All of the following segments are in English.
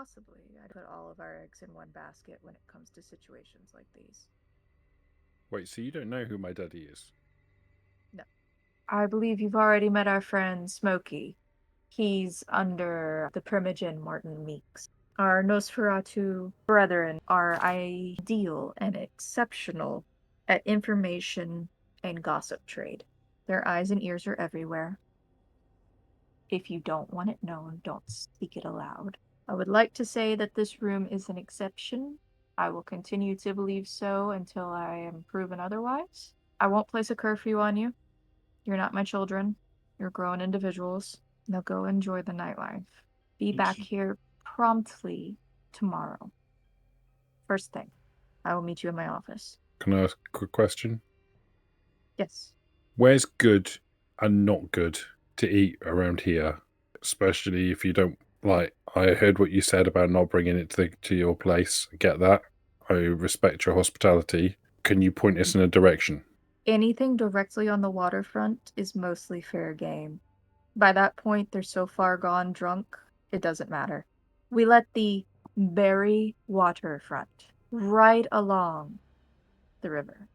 Possibly. I'd put all of our eggs in one basket when it comes to situations like these. Wait, so you don't know who my daddy is? No. I believe you've already met our friend Smokey. He's under the Primogen Martin Meeks. Our Nosferatu brethren are ideal and exceptional at information and gossip trade. Their eyes and ears are everywhere. If you don't want it known, don't speak it aloud. I would like to say that this room is an exception. I will continue to believe so until I am proven otherwise. I won't place a curfew on you. You're not my children. You're grown individuals. Now go enjoy the nightlife. Be back here promptly tomorrow. First thing, I will meet you in my office. Can I ask a quick question? Yes. Where's good and not good to eat around here? Especially if you don't like. I heard what you said about not bringing it to your place. I get that. I respect your hospitality. Can you point us in a direction? Anything directly on the waterfront is mostly fair game. By that point, they're so far gone drunk, it doesn't matter. We let the very waterfront right along the river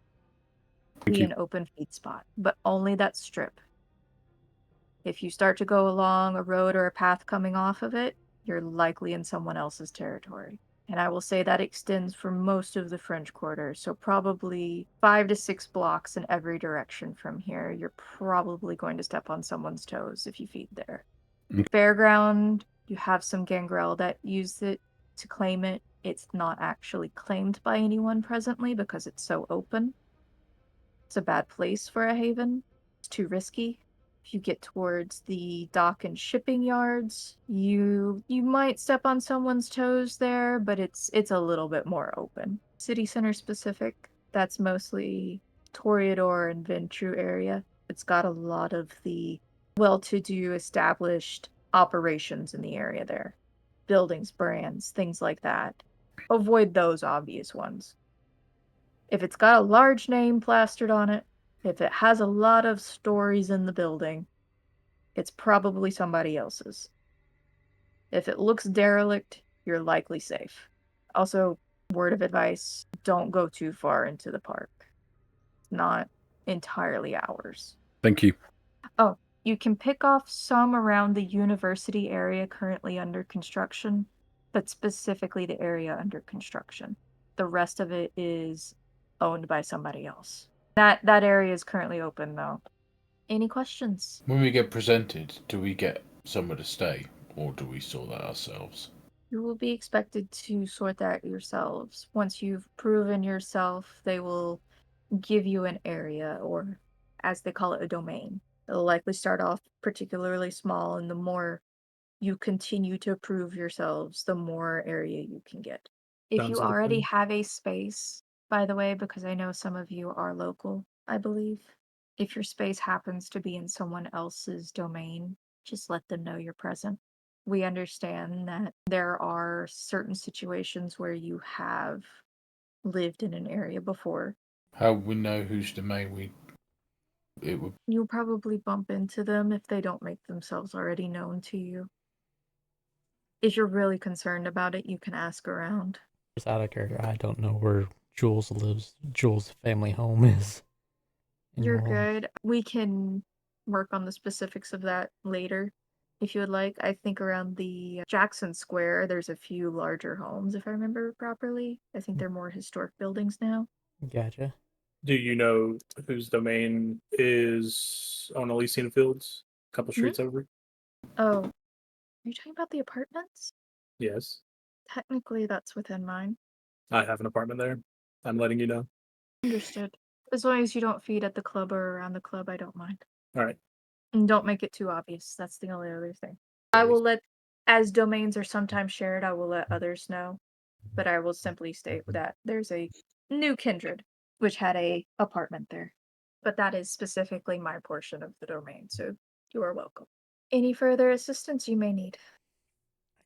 Thank be you. an open feed spot, but only that strip. If you start to go along a road or a path coming off of it, you're likely in someone else's territory. And I will say that extends for most of the French Quarter, so probably 5 to 6 blocks in every direction from here. You're probably going to step on someone's toes if you feed there. Fairground, you have some gangrel that use it to claim it. It's not actually claimed by anyone presently because it's so open. It's a bad place for a haven. It's too risky. If you get towards the dock and shipping yards, you might step on someone's toes there, but it's a little bit more open. City center specific, that's mostly Toreador and Ventrue area. It's got a lot of the well-to-do established operations in the area there. Buildings, brands, things like that. Avoid those obvious ones. If it's got a large name plastered on it, if it has a lot of stories in the building, it's probably somebody else's. If it looks derelict, you're likely safe. Also, word of advice, don't go too far into the park. It's not entirely ours. Thank you. Oh, you can pick off some around the university area currently under construction, but specifically the area under construction. The rest of it is owned by somebody else. That area is currently open though. Any questions? When we get presented, do we get somewhere to stay, or do we sort that ourselves? You will be expected to sort that yourselves. Once you've proven yourself, they will give you an area, or as they call it, a domain. It'll likely start off particularly small, and the more you continue to prove yourselves, the more area you can get. If Sounds you like a already plan. have a space, by the way, because I know some of you are local, I believe, if your space happens to be in someone else's domain, just let them know you're present. We understand that there are certain situations where you have lived in an area before. How we know whose domain it would? You'll probably bump into them if they don't make themselves already known to you. If you're really concerned about it, you can ask around. Just out of character, I don't know where Jules lives. Jules' family home is. In You're New Orleans. good. We can work on the specifics of that later if you would like. I think around the Jackson Square, there's a few larger homes, if I remember properly. I think they're more historic buildings now. Gotcha. Do you know whose domain is on Elysian Fields? A couple streets over? Oh, are you talking about the apartments? Yes. Technically, that's within mine. I have an apartment there. I'm letting you know. Understood. As long as you don't feed at the club or around the club, I don't mind. All right. And don't make it too obvious. That's the only other thing. I will let, as domains are sometimes shared, I will let others know. But I will simply state that there's a new kindred, which had a apartment there. But that is specifically my portion of the domain, so you are welcome. Any further assistance you may need?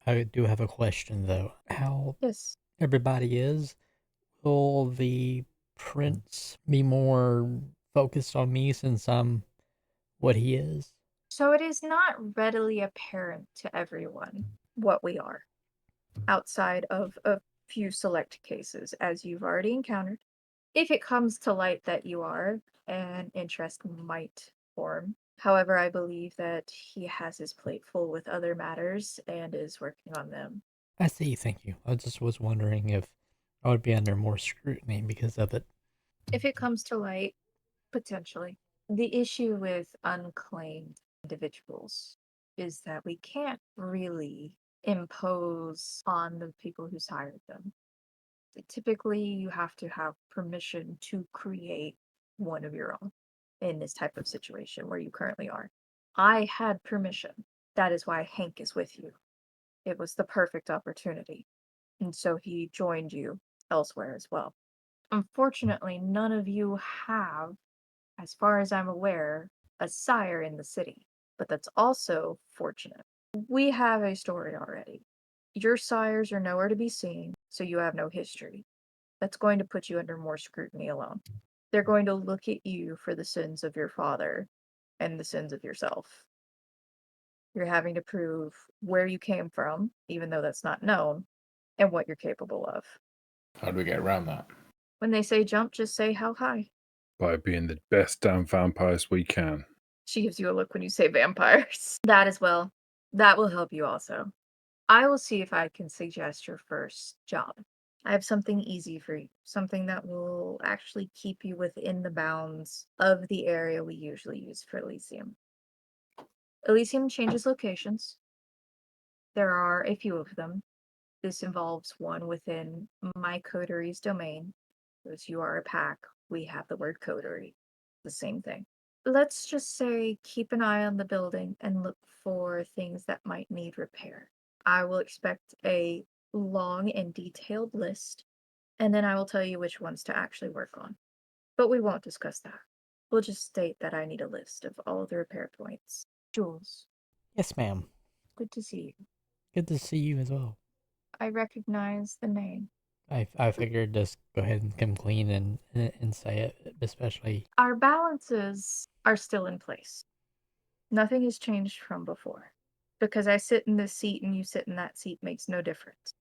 I do have a question though. How Yes. everybody is? Will the prince be more focused on me since I'm what he is? So it is not readily apparent to everyone what we are. outside of a few select cases, as you've already encountered. If it comes to light that you are, an interest might form. However, I believe that he has his plate full with other matters and is working on them. I see, thank you. I just was wondering if I would be under more scrutiny because of it. If it comes to light, potentially. The issue with unclaimed individuals is that we can't really impose on the people who's hired them. Typically, you have to have permission to create one of your own in this type of situation where you currently are. I had permission. That is why Hank is with you. It was the perfect opportunity. And so he joined you elsewhere as well. Unfortunately, none of you have, as far as I'm aware, a sire in the city. But that's also fortunate. We have a story already. Your sires are nowhere to be seen, so you have no history. That's going to put you under more scrutiny alone. They're going to look at you for the sins of your father and the sins of yourself. You're having to prove where you came from, even though that's not known, and what you're capable of. How do we get around that? When they say jump, just say how high. By being the best damn vampires we can. She gives you a look when you say vampires. That as well. That will help you also. I will see if I can suggest your first job. I have something easy for you, something that will actually keep you within the bounds of the area we usually use for Elysium. Elysium changes locations. There are a few of them. This involves one within my coterie's domain. As you are a pack, we have the word coterie. The same thing. Let's just say keep an eye on the building and look for things that might need repair. I will expect a long and detailed list, and then I will tell you which ones to actually work on. But we won't discuss that. We'll just state that I need a list of all the repair points. Jules, Yes, ma'am. good to see you. Good to see you as well. I recognize the name. I figured just go ahead and come clean and say it, especially. Our balances are still in place. Nothing has changed from before. Because I sit in this seat and you sit in that seat makes no difference.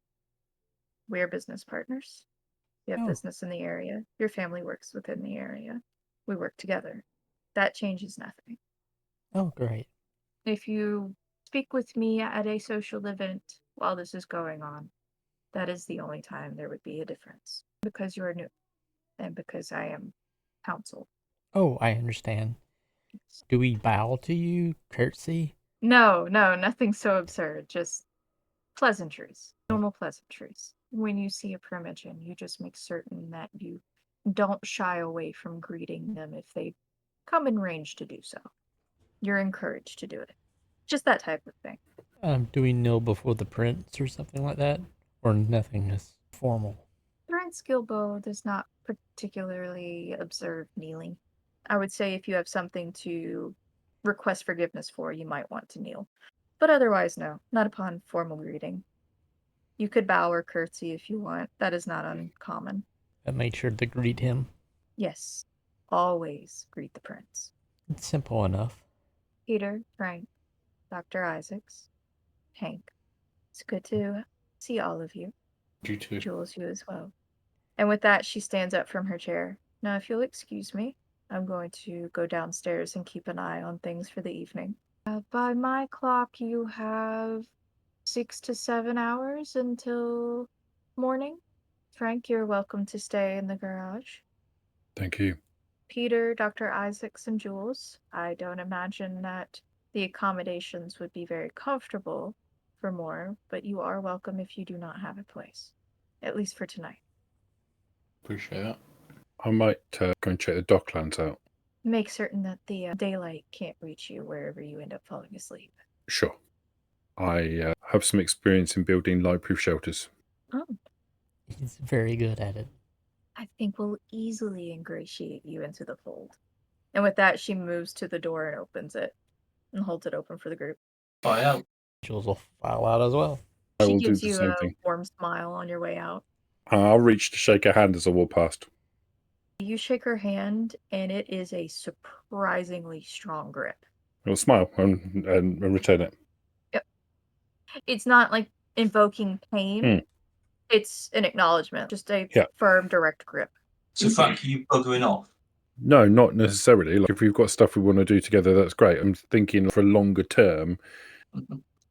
We are business partners. You have Oh. business in the area. Your family works within the area. We work together. That changes nothing. Oh, great. If you speak with me at a social event while this is going on, that is the only time there would be a difference. Because you are new, and because I am counsel. Oh, I understand. Do we bow to you, curtsy? No, nothing so absurd. Just pleasantries, normal pleasantries. When you see a primogen, you just make certain that you don't shy away from greeting them if they come in range to do so. You're encouraged to do it. Just that type of thing. Do we kneel before the prince or something like that? Or nothing is formal? Prince Gilbo does not particularly observe kneeling. I would say if you have something to request forgiveness for, you might want to kneel. But otherwise, no, not upon formal greeting. You could bow or curtsy if you want. That is not uncommon. I made sure to greet him. Yes, always greet the prince. It's simple enough. Peter, Frank, Dr. Isaacs, Hank. It's good to see all of you. You too. Jules, you as well. And with that, she stands up from her chair. Now, if you'll excuse me, I'm going to go downstairs and keep an eye on things for the evening. By my clock, you have 6 to 7 hours until morning. Frank, you're welcome to stay in the garage. Thank you. Peter, Dr. Isaacs, and Jules, I don't imagine that the accommodations would be very comfortable for more, but you are welcome if you do not have a place, at least for tonight. Appreciate that. I might go and check the docklands out. Make certain that the daylight can't reach you wherever you end up falling asleep. Sure. I have some experience in building light-proof shelters. Oh, He's very good at it. I think we'll easily ingratiate you into the fold. And with that, she moves to the door and opens it and holds it open for the group. Fly out. Jules will file out as well. I She will do gives the you same a thing. warm smile on your way out. I'll reach to shake her hand as I walk past. You shake her hand, and it is a surprisingly strong grip. I'll smile and return it. It's not like invoking pain, it's an acknowledgement, just a Yeah. firm, direct grip. So, Frank, are you buggering off? No, not necessarily. Like, if we've got stuff we want to do together, that's great. I'm thinking for longer term.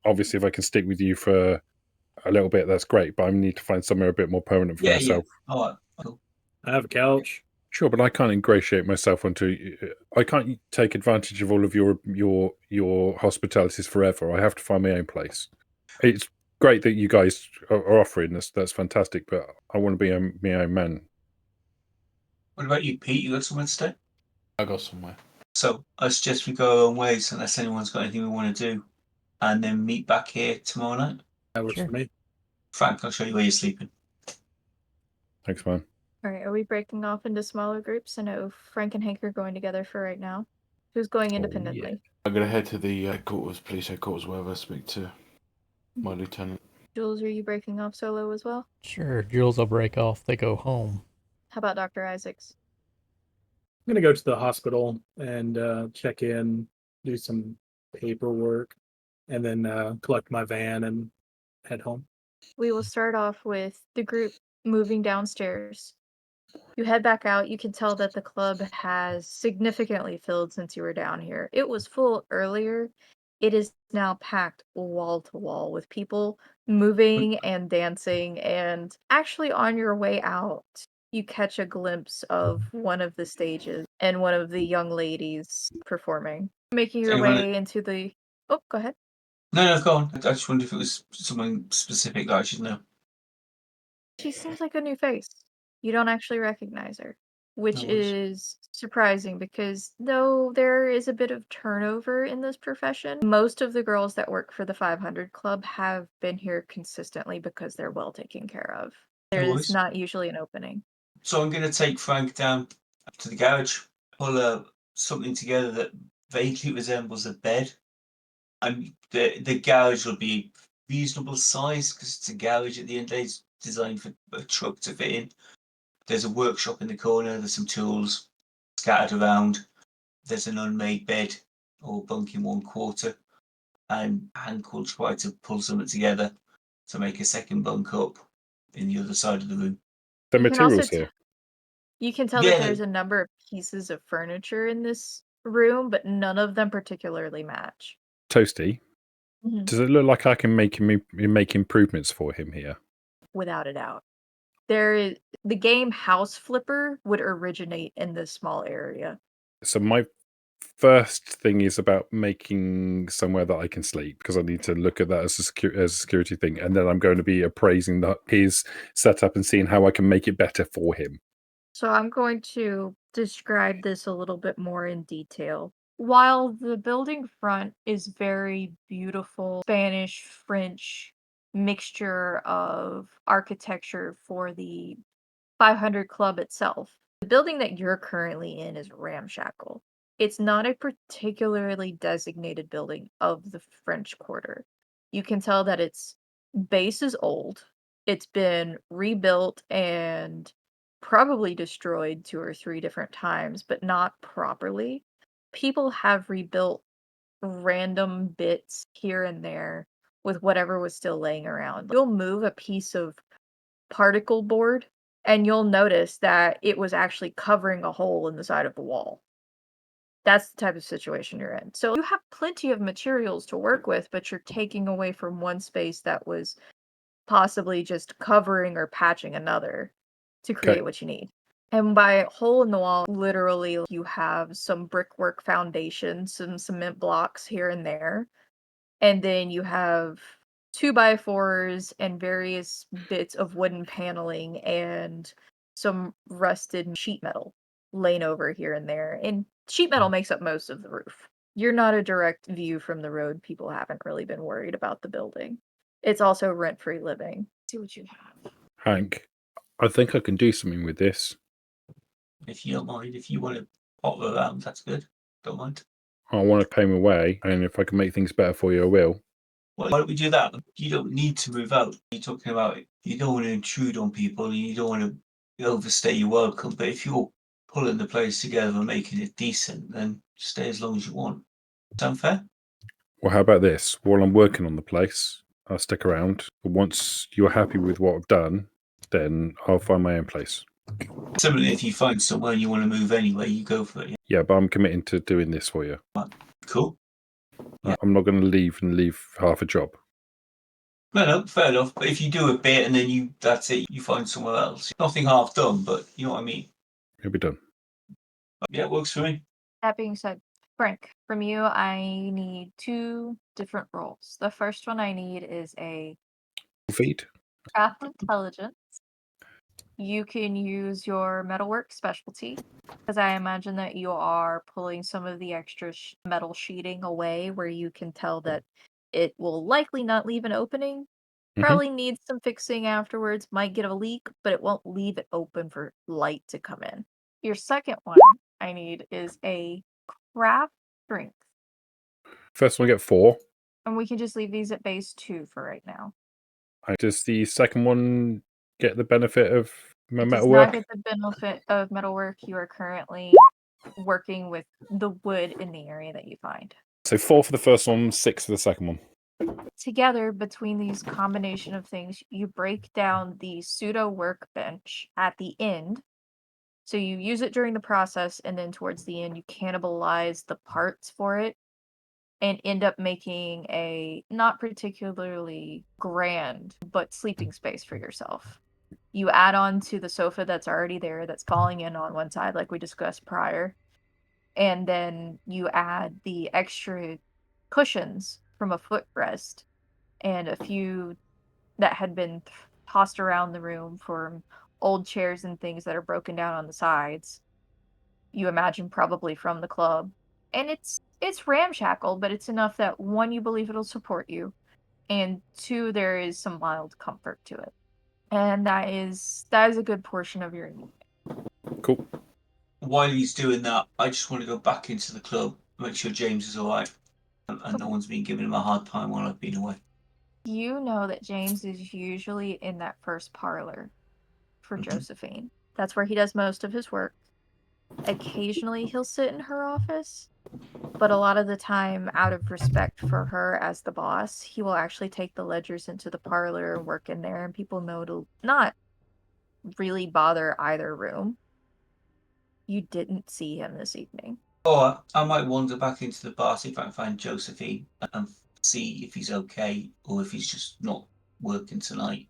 Obviously, if I can stick with you for a little bit, that's great. But I need to find somewhere a bit more permanent for myself. Yeah. All right. Cool. I have a couch. Sure, but I can't ingratiate myself onto. I can't take advantage of all of your hospitalities forever. I have to find my own place. It's great that you guys are offering this. That's fantastic. But I want to be my own man. What about you, Pete? You got somewhere to stay? I got somewhere. So I suggest we go our own ways unless anyone's got anything we want to do, and then meet back here tomorrow night. That works Sure. for me. Frank, I'll show you where you're sleeping. Thanks, man. All right, are we breaking off into smaller groups? I know Frank and Hank are going together for right now. Who's going independently? I'm going to head to the police headquarters, where I speak to my lieutenant. Jules, are you breaking off solo as well? Sure, Jules will break off. They go home. How about Dr. Isaacs? I'm going to go to the hospital and check in, do some paperwork, and then collect my van and head home. We will start off with the group moving downstairs. You head back out. You can tell that the club has significantly filled since you were down here. It was full earlier. It is now packed wall to wall with people moving and dancing. And actually, on your way out, you catch a glimpse of one of the stages and one of the young ladies performing. Making your way into the... Oh, go ahead. No, go on. I just wondered if it was something specific that I should know. She seems like a new face. You don't actually recognize her, which No worries. is surprising because though there is a bit of turnover in this profession, most of the girls that work for the 500 Club have been here consistently because they're well taken care of. No There's worries. not usually an opening. So I'm going to take Frank down to the garage, pull something together that vaguely resembles a bed. The garage will be reasonable size because it's a garage at the end of the day. It's designed for a truck to fit in. There's a workshop in the corner. There's some tools scattered around. There's an unmade bed or bunk in one quarter. And Hank will try to pull something together to make a second bunk up in the other side of the room. The You can also materials here. You can tell Yeah, that there's a number of pieces of furniture in this room, but none of them particularly match. Toasty. Does it look like I can make improvements for him here? Without a doubt. The game House Flipper would originate in this small area. So my first thing is about making somewhere that I can sleep, because I need to look at that as a security thing, and then I'm going to be appraising his setup and seeing how I can make it better for him. So I'm going to describe this a little bit more in detail. While the building front is very beautiful Spanish, French mixture of architecture for the 500 Club itself, the building that you're currently in is ramshackle. It's not a particularly designated building of the French Quarter. You can tell that its base is old. It's been rebuilt and probably destroyed 2 or 3 different times, but not properly. People have rebuilt random bits here and there with whatever was still laying around. You'll move a piece of particle board and you'll notice that it was actually covering a hole in the side of the wall. That's the type of situation you're in. So you have plenty of materials to work with, but you're taking away from one space that was possibly just covering or patching another to create what you need. And by hole in the wall, literally you have some brickwork foundation, some cement blocks here and there. And then you have 2x4s and various bits of wooden paneling and some rusted sheet metal laying over here and there. And sheet metal makes up most of the roof. You're not a direct view from the road. People haven't really been worried about the building. It's also rent-free living. See what you have. Hank, I think I can do something with this. If you don't mind, if you want to pop around, that's good. Don't mind. I want to pay my way, and if I can make things better for you, I will. Well, why don't we do that? You don't need to move out. You're talking about you don't want to intrude on people and you don't want to overstay your welcome. But if you're pulling the place together and making it decent, then stay as long as you want. Sound fair? Well, how about this? While I'm working on the place, I'll stick around. But once you're happy with what I've done, then I'll find my own place. Similarly, if you find somewhere and you want to move anyway, you go for it. Yeah, but I'm committing to doing this for you. Cool. Yeah. I'm not going to leave half a job. No, fair enough. But if you do a bit and then that's it, you find somewhere else. Nothing half done, but you know what I mean. It'll be done. Yeah, it works for me. That being said, Frank, from you, I need 2 different roles. The first one I need is a Feed. craft intelligence. You can use your metalwork specialty, because I imagine that you are pulling some of the extra metal sheeting away where you can tell that it will likely not leave an opening. Probably needs some fixing afterwards, might get a leak, but it won't leave it open for light to come in. Your second one I need is a craft strength. First one, get 4. And we can just leave these at base 2 for right now. Does the second one get the benefit of my It does not metalwork? get the benefit of metalwork. You are currently working with the wood in the area that you find. So 4 for the first one, 6 for the second one. Together, between these combination of things, you break down the pseudo workbench at the end. So you use it during the process, and then towards the end, you cannibalize the parts for it and end up making a not particularly grand, but sleeping space for yourself. You add on to the sofa that's already there, that's falling in on one side, like we discussed prior. And then you add the extra cushions from a footrest and a few that had been tossed around the room from old chairs and things that are broken down on the sides. You imagine probably from the club. And it's ramshackle, but it's enough that 1, you believe it'll support you, and 2, there is some mild comfort to it. And that is a good portion of your need. Cool. While he's doing that, I just want to go back into the club, make sure James is alright, and no one's been giving him a hard time while I've been away. You know that James is usually in that first parlor for Josephine. That's where he does most of his work. Occasionally he'll sit in her office, but a lot of the time, out of respect for her as the boss, he will actually take the ledgers into the parlor and work in there, and people know to not really bother either room. You didn't see him this evening. Or I might wander back into the bar, see if I can find Josephine and see if he's okay or if he's just not working tonight.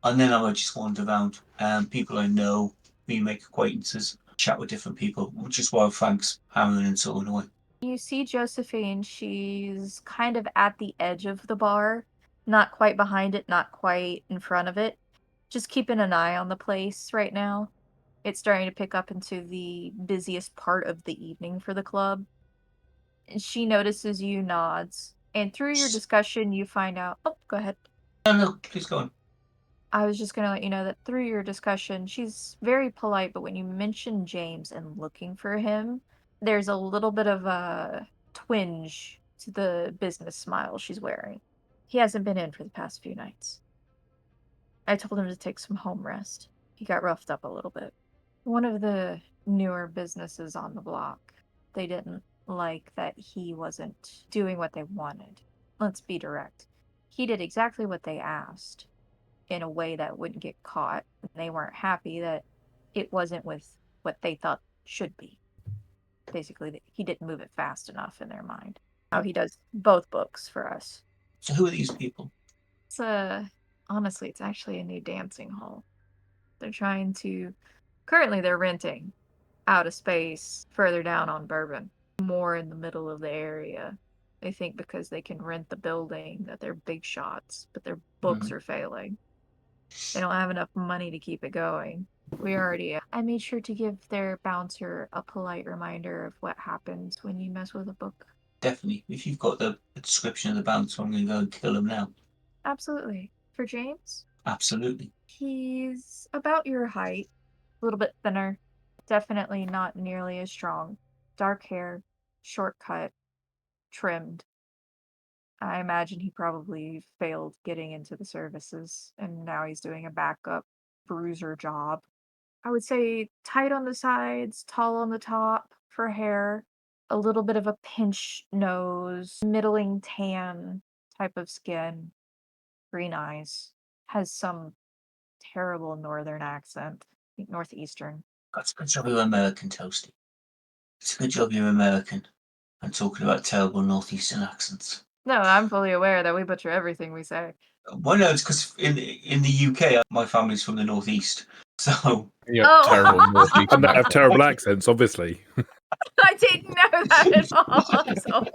And then I might just wander around. People I know, we make acquaintances, chat with different people, which is while Frank's hammering and sawing away. You see Josephine, she's kind of at the edge of the bar, not quite behind it, not quite in front of it. Just keeping an eye on the place right now. It's starting to pick up into the busiest part of the evening for the club. And she notices you, nods, and through your discussion, you find out. Oh, go ahead. No, please go on. I was just going to let you know that through your discussion, she's very polite, but when you mention James and looking for him, there's a little bit of a twinge to the business smile she's wearing. He hasn't been in for the past few nights. I told him to take some home rest. He got roughed up a little bit. One of the newer businesses on the block, they didn't like that he wasn't doing what they wanted. Let's be direct. He did exactly what they asked in a way that wouldn't get caught, and they weren't happy that it wasn't with what they thought should be. Basically, he didn't move it fast enough in their mind. How he does both books for us. So who are these people? It's honestly, it's actually a new dancing hall. They're trying to, currently they're renting out a space further down on Bourbon, more in the middle of the area. They think because they can rent the building that they're big shots, but their books are failing. They don't have enough money to keep it going. I made sure to give their bouncer a polite reminder of what happens when you mess with a book. Definitely. If you've got the description of the bouncer, I'm going to go and kill him now. Absolutely. For James, Absolutely. he's about your height, a little bit thinner, definitely not nearly as strong. Dark hair, short cut, trimmed. I imagine he probably failed getting into the services, and now he's doing a backup bruiser job. I would say tight on the sides, tall on the top for hair, a little bit of a pinch nose, middling tan type of skin. green eyes, has some terrible northern accent. I think northeastern. That's a good job you're American, Toasty. It's a good job you're American. I'm talking about terrible northeastern accents. No, I'm fully aware that we butcher everything we say. Well, no, it's because in the UK, my family's from the northeast, so Yeah, Oh. terrible northeast. And they have terrible accents, obviously. I didn't know that at all. I'm sorry.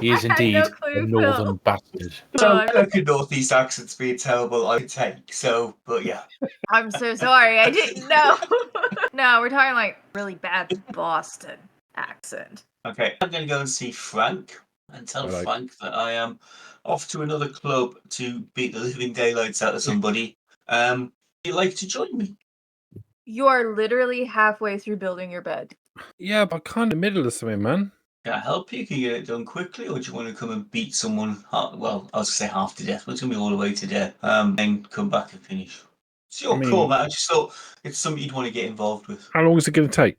He is I had indeed no clue, a northern Phil. bastard. so I'm- American northeast accents being terrible, I take. So, but yeah. I'm so sorry. I didn't know. No, we're talking like really bad Boston accent. Okay, I'm going to go and see Frank and tell Hello. Frank that I am off to another club to beat the living daylights out of somebody. Would you like to join me? You are literally halfway through building your bed. Yeah, but kind of middle of something, man. Can I help you? Can you get it done quickly, or do you want to come and beat someone? Well, I was going to say half to death, but it's going to be all the way to death. Then come back and finish. It's your call, man. I just thought it's something you'd want to get involved with. How long is it going to take?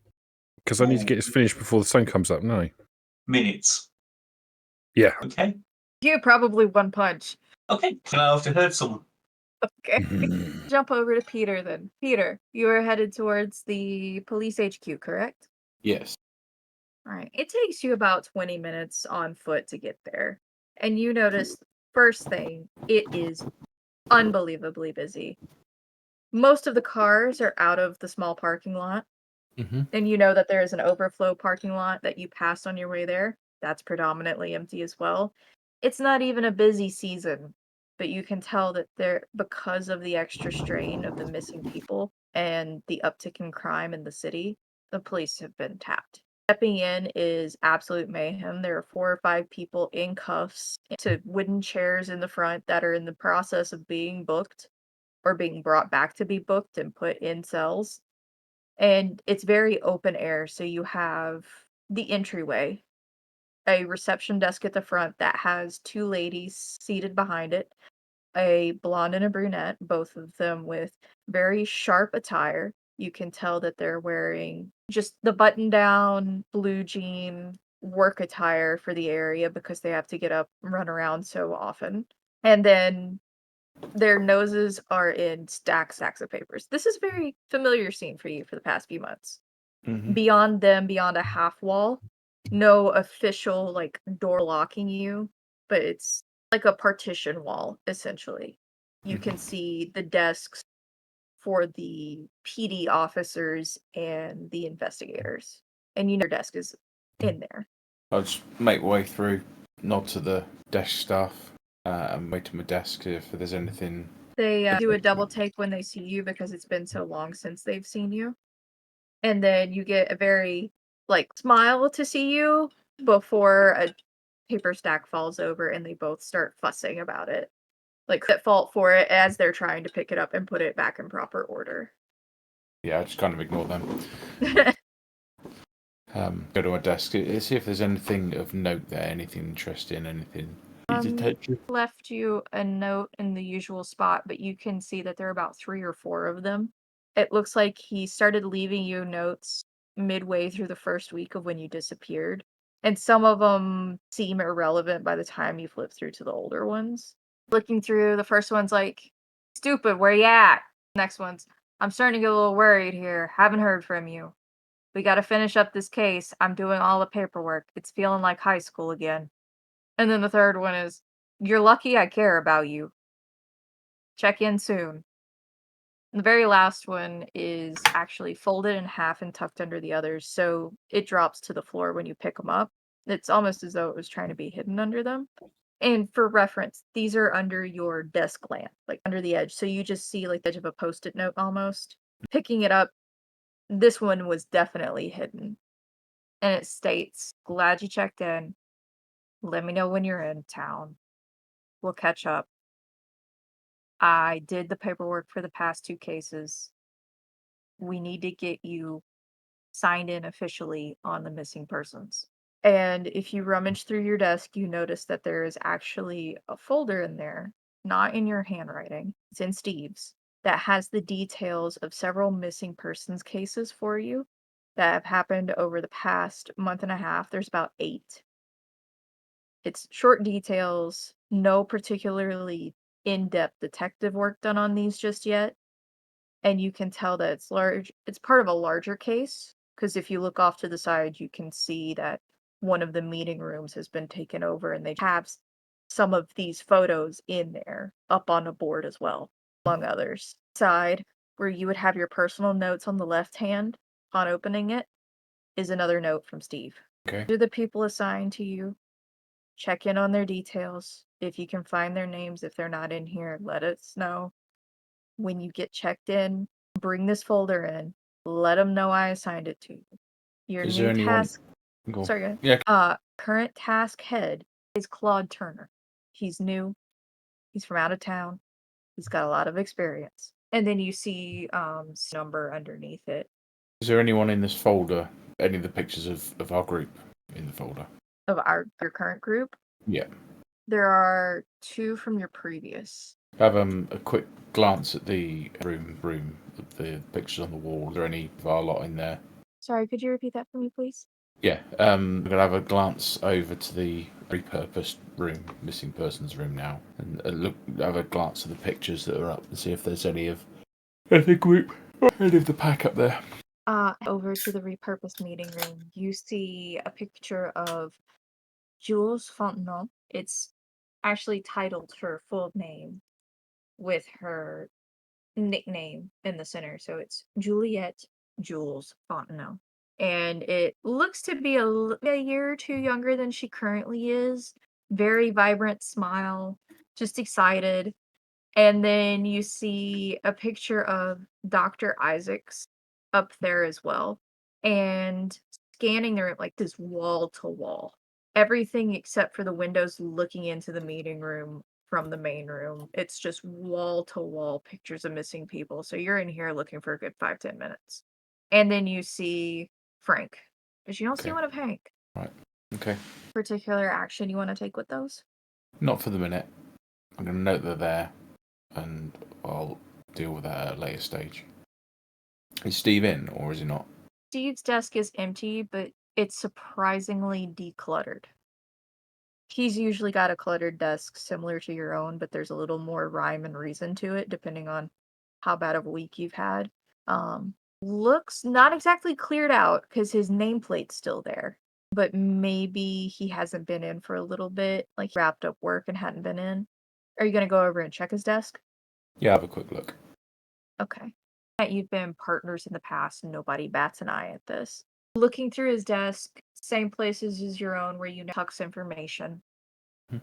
Because I need to Ooh. get this finished before the sun comes up, no? Minutes. Yeah. Okay. You probably one punch. Okay. Can I have to hurt someone? Okay. Jump over to Peter then. Peter, you are headed towards the police HQ, correct? Yes. All right. It takes you about 20 minutes on foot to get there. And you notice, first thing, it is unbelievably busy. Most of the cars are out of the small parking lot. Mm-hmm. And you know that there is an overflow parking lot that you passed on your way there. That's predominantly empty as well. It's not even a busy season, but you can tell that because of the extra strain of the missing people and the uptick in crime in the city, the police have been tapped. Stepping in is absolute mayhem. There are 4 or 5 people in cuffs to wooden chairs in the front that are in the process of being booked or being brought back to be booked and put in cells. And it's very open air, so you have the entryway, a reception desk at the front that has 2 ladies seated behind it, a blonde and a brunette, both of them with very sharp attire. You can tell that they're wearing just the button-down blue jean work attire for the area because they have to get up and run around so often. And then their noses are in stacks of papers. This is a very familiar scene for you for the past few months. Mm-hmm. Beyond them, beyond a half wall, no official like door locking you, but it's like a partition wall, essentially. You can see the desks for the PD officers and the investigators. And you know your desk is in there. I'll just make my way through, nod to the desk staff, and wait to my desk if there's anything. They do a double take when they see you because it's been so long since they've seen you. And then you get a very, like, smile to see you before a paper stack falls over and they both start fussing about it. Like, at fault for it as they're trying to pick it up and put it back in proper order. Yeah, I just kind of ignore them. Go to my desk, see if there's anything of note there, anything interesting, anything. Left you a note in the usual spot, but you can see that there are about 3 or 4 of them. It looks like he started leaving you notes midway through the first week of when you disappeared. And some of them seem irrelevant by the time you flip through to the older ones. Looking through, the first one's like, "Stupid, where you at?" Next one's, "I'm starting to get a little worried here. Haven't heard from you. We gotta finish up this case. I'm doing all the paperwork. It's feeling like high school again." And then the third one is, "You're lucky I care about you. Check in soon." The very last one is actually folded in half and tucked under the others, so it drops to the floor when you pick them up. It's almost as though it was trying to be hidden under them. And for reference, these are under your desk lamp, like under the edge, so you just see like the edge of a post-it note almost. Picking it up, this one was definitely hidden. And it states, "Glad you checked in. Let me know when you're in town. We'll catch up. I did the paperwork for the past 2 cases. We need to get you signed in officially on the missing persons." And if you rummage through your desk, you notice that there is actually a folder in there, not in your handwriting, it's in Steve's, that has the details of several missing persons cases for you that have happened over the past month and a half. There's about 8. It's short details, no particularly in-depth detective work done on these just yet. And you can tell that it's large. It's part of a larger case, because if you look off to the side, you can see that one of the meeting rooms has been taken over, and they have some of these photos in there up on a board as well, among others. Side, where you would have your personal notes on the left hand on opening it, is another note from Steve. Okay. Do the people assigned to you. Check in on their details. If you can find their names, if they're not in here, let us know. When you get checked in, bring this folder in. Let them know I assigned it to you. Your Is new there anyone? task. Go on. Sorry, go ahead. Yeah. Current task head is Claude Turner. He's new. He's from out of town. He's got a lot of experience. And then you see number underneath it. Is there anyone in this folder? Any of the pictures of our group in the folder? Of your current group. Yeah. There are 2 from your previous. Have a quick glance at the room, the pictures on the wall. Are there any of our lot in there? Sorry, could you repeat that for me, please? Yeah. I'm gonna have a glance over to the repurposed room, missing persons room now, and have a glance at the pictures that are up and see if there's any of the group or any of the pack up there. Over to the repurposed meeting room, you see a picture of Jules Fontenot. It's actually titled her full name with her nickname in the center. So it's Juliette Jules Fontenot. And it looks to be a year or 2 younger than she currently is. Very vibrant smile, just excited. And then you see a picture of Dr. Isaacs up there as well. And scanning there like this wall to wall. Everything except for the windows looking into the meeting room from the main room. It's just wall to wall pictures of missing people. So you're in here looking for a good 5-10 minutes. And then you see Frank. But you don't see Okay. one of Hank. Right. Okay. Particular action you want to take with those? Not for the minute. I'm gonna note they're there, and I'll deal with that at a later stage. Is Steve in, or is he not? Steve's desk is empty, but it's surprisingly decluttered. He's usually got a cluttered desk similar to your own, but there's a little more rhyme and reason to it, depending on how bad of a week you've had. Looks not exactly cleared out because his nameplate's still there, but maybe he hasn't been in for a little bit, like he wrapped up work and hadn't been in. Are you going to go over and check his desk? Yeah, have a quick look. Okay. You've been partners in the past, and nobody bats an eye at this. Looking through his desk, same places as your own where you tucks information.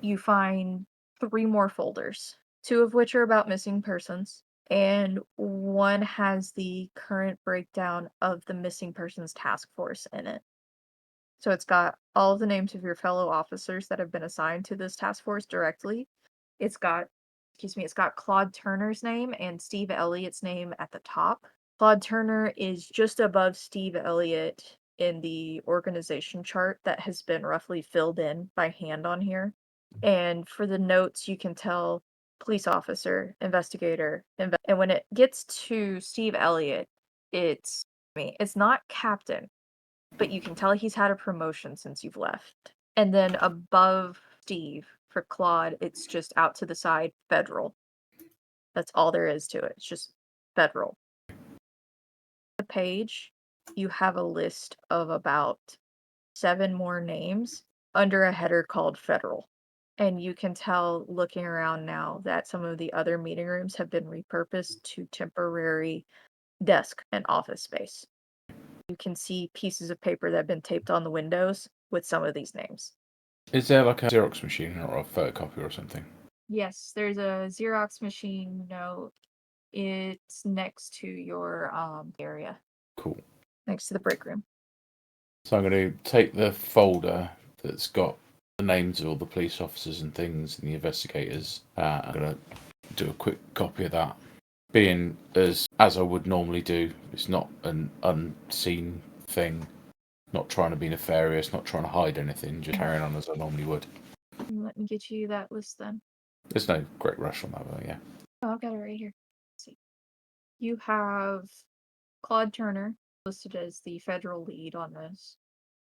You find 3 more folders, 2 of which are about missing persons, and one has the current breakdown of the missing persons task force in it. So it's got all of the names of your fellow officers that have been assigned to this task force directly. It's got Claude Turner's name and Steve Elliott's name at the top. Claude Turner is just above Steve Elliott in the organization chart that has been roughly filled in by hand on here. And for the notes, you can tell police officer, investigator, and when it gets to Steve Elliott, it's not captain, but you can tell he's had a promotion since you've left. And then above Steve, for Claude, it's just out to the side, federal. That's all there is to it. It's just federal. The page, you have a list of about 7 more names under a header called federal. And you can tell looking around now that some of the other meeting rooms have been repurposed to temporary desk and office space. You can see pieces of paper that have been taped on the windows with some of these names. Is there like a Xerox machine or a photocopy or something? Yes, there's a Xerox machine note. It's next to your area. Cool. Next to the break room. So I'm going to take the folder that's got the names of all the police officers and things and the investigators. I'm going to do a quick copy of that. Being as I would normally do, it's not an unseen thing. Not trying to be nefarious, not trying to hide anything, just carrying on as I normally would. Let me get you that list then. There's no great rush on that, but yeah. Oh, I've got it right here. Let's see. You have Claude Turner listed as the federal lead on this,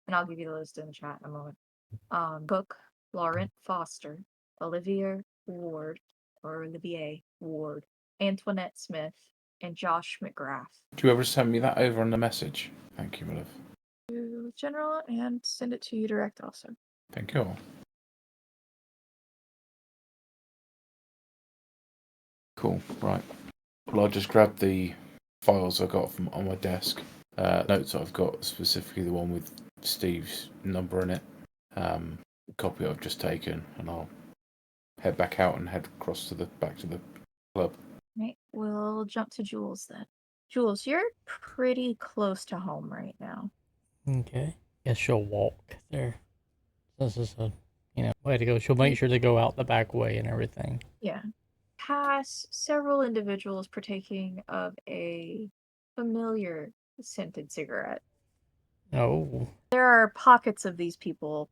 and I'll give you the list in the chat in a moment. Cook, Laurent Foster, Olivia Ward, or Olivier Ward, Antoinette Smith, and Josh McGrath. Do you ever send me that over on the message? Thank you, my love. To General and send it to you direct also. Thank you all. Cool, right. Well, I'll just grab the files I got from on my desk. Notes I've got, specifically the one with Steve's number in it. Copy I've just taken, and I'll head back out and head across to back to the club. Right, we'll jump to Jules then. Jules, you're pretty close to home right now. Okay. Guess she'll walk there. This is a, way to go. She'll make sure to go out the back way and everything. Yeah. Pass several individuals partaking of a familiar scented cigarette. Oh. There are pockets of these people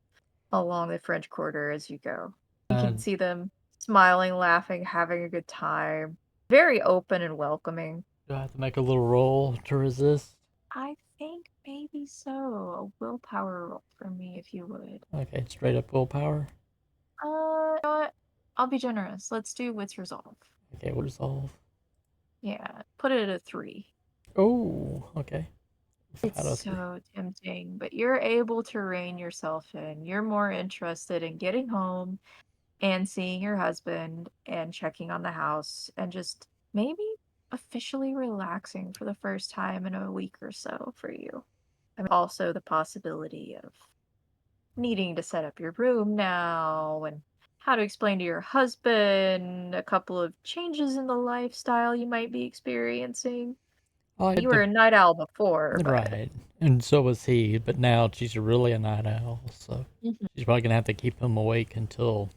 along the French Quarter as you go. You can see them smiling, laughing, having a good time. Very open and welcoming. Do I have to make a little roll to resist? I think maybe so. A willpower roll for me, if you would. Okay, straight up willpower. You know what? I'll be generous. Let's do wits resolve. Okay, we'll resolve. Yeah, put it at a 3. Oh, okay. It's so tempting, but you're able to rein yourself in. You're more interested in getting home and seeing your husband and checking on the house and just maybe officially relaxing for the first time in a week or so for you. And also the possibility of needing to set up your room now and how to explain to your husband a couple of changes in the lifestyle you might be experiencing. You were a night owl before, but right, and so was he, but now she's really a night owl, so she's probably gonna have to keep him awake until,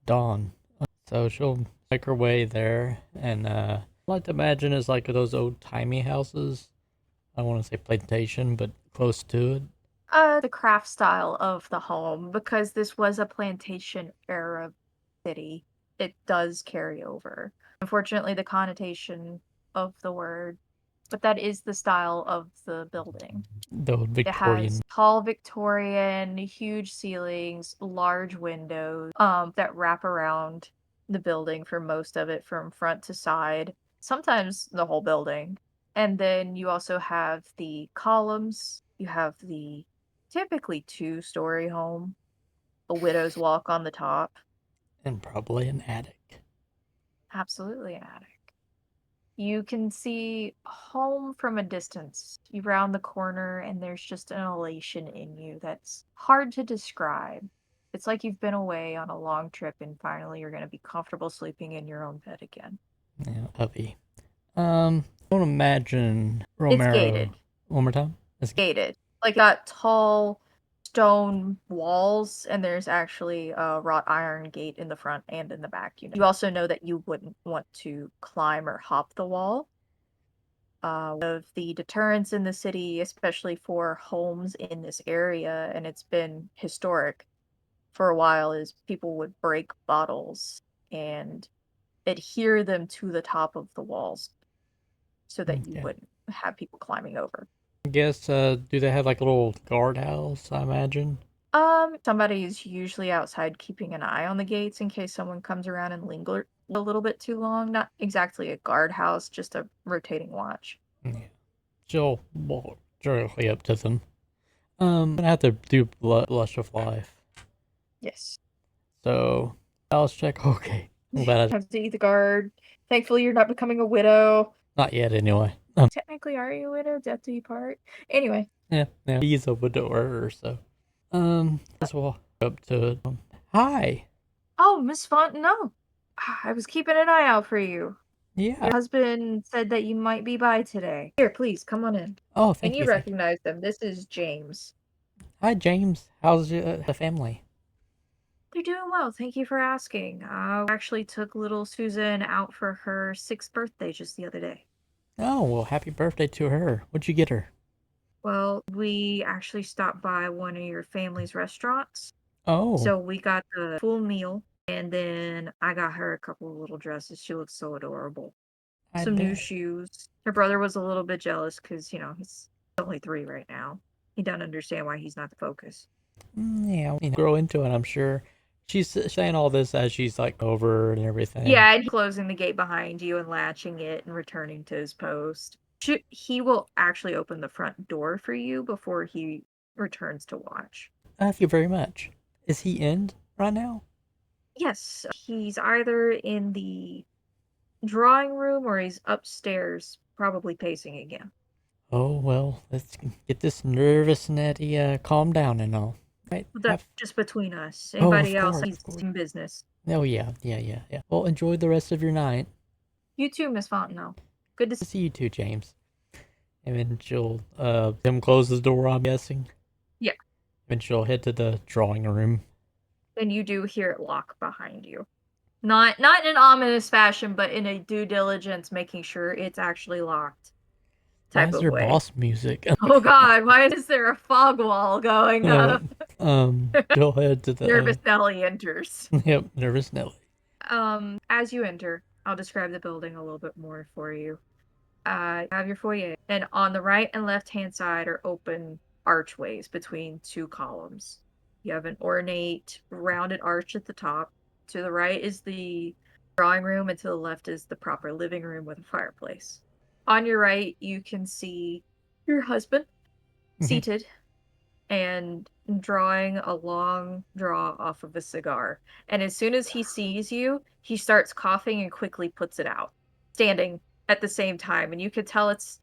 dawn. So she'll make her way there, and I like to imagine it's like those old-timey houses. I don't want to say plantation, but close to it. the craft style of the home, because this was a plantation era city, it does carry over. Unfortunately, the connotation of the word, but that is the style of the building. The old It Victorian. has tall Victorian, huge ceilings, large windows that wrap around the building for most of it from front to side, sometimes the whole building. And then you also have the columns, you have the typically 2-story home, a widow's walk on the top. And probably an attic. Absolutely an attic. You can see home from a distance. You round the corner, and there's just an elation in you that's hard to describe. It's like you've been away on a long trip, and finally you're going to be comfortable sleeping in your own bed again. Yeah, puppy. I don't imagine Romero. It's gated. One more time? It's gated. Like, got tall stone walls, and there's actually a wrought iron gate in the front and in the back. You also know that you wouldn't want to climb or hop the wall. Of the deterrence in the city, especially for homes in this area, and it's been historic for a while, is people would break bottles and adhere them to the top of the walls so that you wouldn't have people climbing over. I guess, do they have like a little guardhouse, I imagine? Somebody's usually outside keeping an eye on the gates in case someone comes around and linger a little bit too long. Not exactly a guardhouse, just a rotating watch. Yeah. She'll walk directly up to them. I'm gonna have to do Blush of Life. Yes. So, Alice check. Okay. I'm glad I have to eat the guard. Thankfully, you're not becoming a widow. Not yet, anyway. Technically, are you a widow? Death do you part? Anyway. Yeah. He's a widower, so. Let's walk up to him. Hi. Oh, Miss Fontenot. I was keeping an eye out for you. Yeah. Your husband said that you might be by today. Here, please, come on in. Oh, thank you. And you recognize them. This is James. Hi, James. How's the family? They're doing well. Thank you for asking. I actually took little Susan out for her 6th birthday just the other day. Oh, well, happy birthday to her. What'd you get her? Well, we actually stopped by one of your family's restaurants. Oh. So we got the full meal, and then I got her a couple of little dresses. She looks so adorable. Some new shoes. Her brother was a little bit jealous because, he's only 3 right now. He doesn't understand why he's not the focus. Yeah, grow into it, I'm sure. She's saying all this as she's like over and everything. Yeah, and closing the gate behind you and latching it and returning to his post. He will actually open the front door for you before he returns to watch. Thank you very much. Is he in right now? Yes, he's either in the drawing room or he's upstairs, probably pacing again. Oh, well, let's get this nervous Nettie calm down and all. Right? That's just between us. Oh, Anybody of else course, needs of course. some business. Oh, yeah. Well, enjoy the rest of your night. You too, Miss Fontenelle. Good to See you too, James. And then she'll, him close the door, I'm guessing. Yeah. And she'll head to the drawing room. And you do hear it lock behind you. Not in an ominous fashion, but in a due diligence, making sure it's actually locked Why type is of there way. boss music? Oh God, why is there a fog wall going up? She'll head to the Nervous Nelly enters. Yep, Nervous Nelly. As you enter, I'll describe the building a little bit more for you. You have your foyer, and on the right and left hand side are open archways between two columns. You have an ornate rounded arch at the top. To the right is the drawing room, and to the left is the proper living room with a fireplace. On your right, you can see your husband seated and drawing a long draw off of a cigar. And as soon as he sees you, he starts coughing and quickly puts it out, standing at the same time. And you could tell it's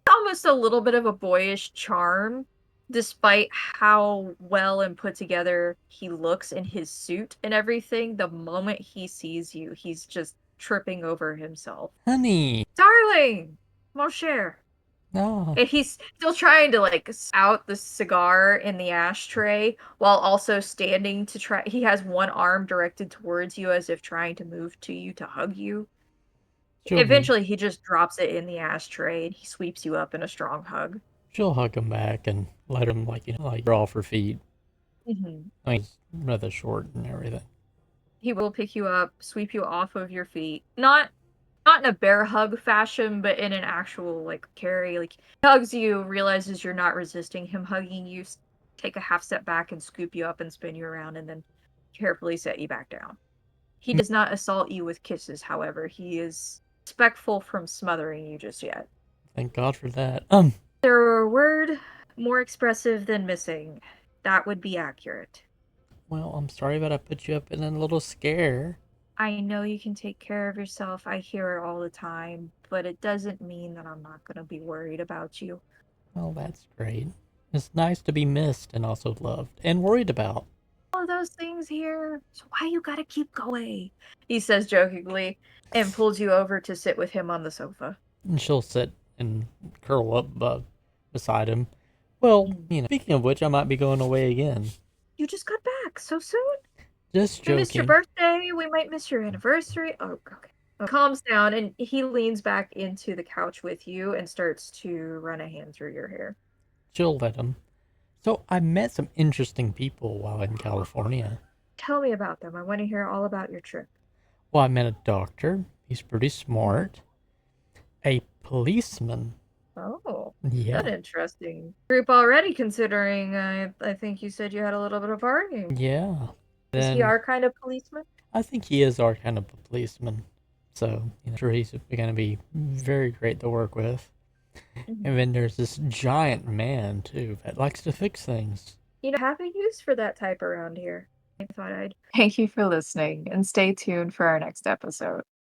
almost a little bit of a boyish charm, despite how well and put together he looks in his suit and everything. The moment he sees you, he's just tripping over himself. Honey. Darling! Mon cher. No. And he's still trying to like out the cigar in the ashtray while also standing to try. He has one arm directed towards you as if trying to move to you to hug you. Eventually, he just drops it in the ashtray and he sweeps you up in a strong hug. She'll hug him back and let him like draw off her feet. Mm-hmm. I mean, he's rather short and everything. He will pick you up, sweep you off of your feet. Not in a bear hug fashion, but in an actual like carry. Like he hugs you, realizes you're not resisting him hugging you, take a half step back and scoop you up and spin you around, and then carefully set you back down. He does not assault you with kisses, however. He is respectful from smothering you just yet. Thank God for that. There were a word more expressive than missing. That would be accurate. Well, I'm sorry, but I put you up in a little scare. I know you can take care of yourself. I hear it all the time, but it doesn't mean that I'm not going to be worried about you. Oh, that's great. It's nice to be missed and also loved and worried about. All of those things here. So why you gotta keep going? He says jokingly and pulls you over to sit with him on the sofa. And she'll sit and curl up beside him. Well, speaking of which, I might be going away again. You just got back so soon? Just joking. We missed your birthday. We might miss your anniversary. Oh, okay. Calms down and he leans back into the couch with you and starts to run a hand through your hair. She'll let him. So I met some interesting people while in California. Tell me about them. I want to hear all about your trip. Well, I met a doctor. He's pretty smart. A policeman. Oh, yeah. That's interesting group already, considering I think you said you had a little bit of partying. Yeah. Is he our kind of policeman? I think he is our kind of a policeman. So, I'm sure he's going to be very great to work with. Mm-hmm. And then there's this giant man, too, that likes to fix things. Have a use for that type around here. I thought I'd. Thank you for listening, and stay tuned for our next episode.